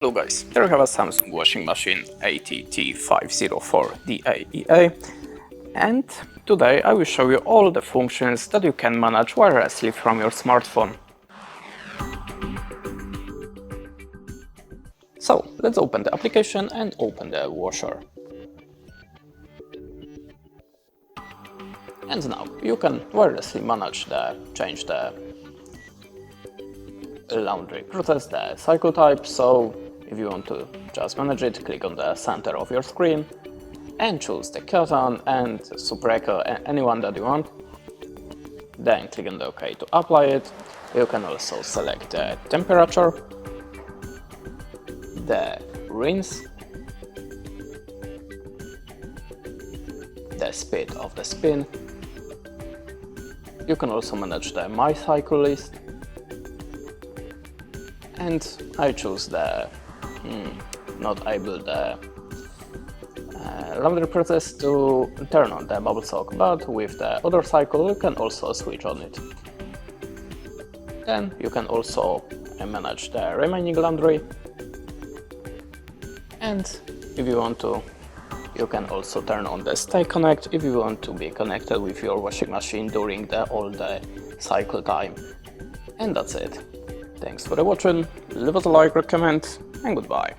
Hello guys, here we have a Samsung washing machine 80T504DAEA, and today I will show you all the functions that you can manage wirelessly from your smartphone. So let's open the application and open the washer. And now you can wirelessly change the laundry process, the cycle type. So if you want to just manage it, click on the center of your screen and choose the cotton and Super Eco, anyone that you want. Then click on the OK to apply it. You can also select the temperature, the rinse, the speed of the spin. You can also manage the My Cycle list. And I choose the not able the laundry process to turn on the bubble soak, but with the other cycle you can also switch on it. Then you can also manage the remaining laundry, and if you want to, you can also turn on the Stay Connect if you want to be connected with your washing machine during all the cycle time. And that's it. Thanks for watching, leave us a like, comment, and goodbye.